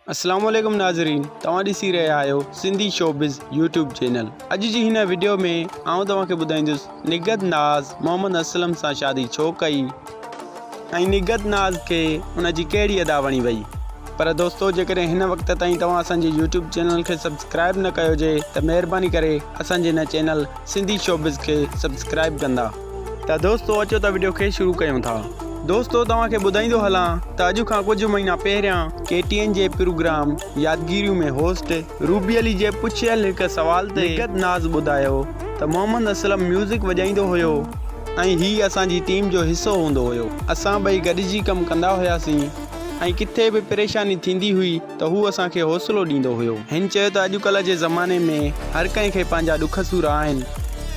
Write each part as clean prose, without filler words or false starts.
अस्सलाम वालेकुम नाज़रीन, तव्हां ॾिसी रहिया आहियो सिंधी शोबिज़ यूट्यूब चैनल। अॼु जी हिन वीडियो में आउं तव्हांखे ॿुधाईंदुसि निगत नाज़ मोहम्मद असलम सां शादी छो कई ऐं निगत नाज़ खे उन जी कहिड़ी अदा वणी वई। पर दोस्तो, जेकॾहिं हिन वक़्त ताईं तव्हां असांजे यूट्यूब चैनल खे सब्सक्राइब न कयो हुजे त महिरबानी करे असांजे हिन चैनल सिंधी शोबिज़ खे सब्सक्राइब कंदा। त दोस्तो, अचो त वीडियो खे शुरू कयूं था। दोस्तो, तव्हांखे ॿुधाईंदो हलां त अॼु खां कुझु महीना पहिरियां KTN जे प्रोग्राम यादगिरियूं में होस्ट रूबी अली जे पुछियल हिकु सवाल ते निगत नाज़ ॿुधायो त मोहम्मद असलम म्यूज़िक वॼाईंदो हुयो ऐं हीउ असांजी टीम जो हिसो हूंदो हुयो। असां ॿई गॾिजी कमु कंदा हुआसीं ऐं किथे बि परेशानी थींदी हुई त हू असांखे हौसलो ॾींदो हुयो। हिन चयो त अॼुकल्ह जे ज़माने में हर कंहिंखे पंहिंजा ॾुख सूर आहिनि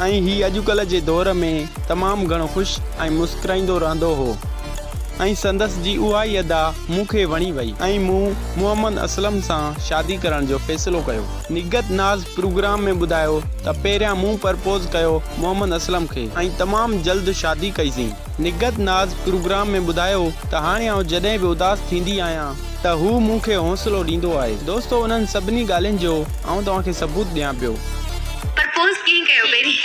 ऐं हीउ अॼुकल्ह जे दौर में तमामु घणो ख़ुशि ऐं मुस्कुराईंदो रहंदो हो ऐं संदसि जी उहा ई अदा मूंखे वणी वई ऐं मूं मोहम्मद असलम सां शादी करण जो फ़ैसिलो कयो। निगत नाज़ प्रोग्राम में ॿुधायो त पहिरियां मूं प्रपोज़ कयो मोहम्मद असलम खे ऐं तमामु जल्द शादी कईसीं। निगत नाज़ प्रोग्राम में ॿुधायो त हाणे आउं जॾहिं बि उदास थींदी आहियां त हू मूंखे हौसलो ॾींदो आहे। दोस्तो, उन्हनि सभिनी ॻाल्हियुनि जो आउं तव्हांखे सबूत ॾियां पियो। प्रपोज़ कीअं कयो पहिरीं?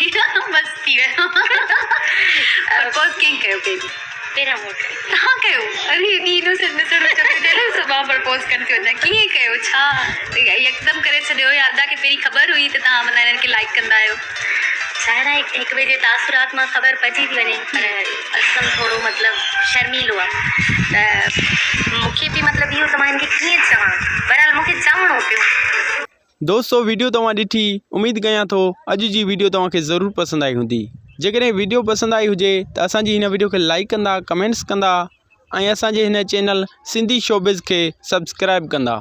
बस थी वियो। प्रपोज़ कीअं कयो पहिरीं? पहिरियां मूं तव्हां कयो? अरे ॾींहुं ॾिसणो मां प्रपोज़ कनि थी वञा, कीअं कयो? छा यकदम करे छॾियो या तव्हांखे पहिरीं ख़बर हुई त तव्हां माना हिननि खे लाइक कंदा आहियो? शायदि हिकु ॿिए जे तासुरात मां ख़बर पइजी थी वञे, पर असलम थोरो मतिलबु शर्मीलो आहे त मूंखे बि मतिलबु इहो त मां हिनखे कीअं चवां, बहरहाल मूंखे चवणो पियो। दोस्तो, वीडियो तव्हां ॾिठी, उमेद कयां थो अॼु जी वीडियो तव्हांखे ज़रूरु पसंदि आई हूंदी। जेकॾहिं वीडियो पसंदि आई हुजे त असांजी हिन वीडियो खे लाइक कंदा, कमेंट्स कंदा ऐं असांजे हिन चैनल सिंधी शोबिज़ खे सब्सक्राइब कंदा।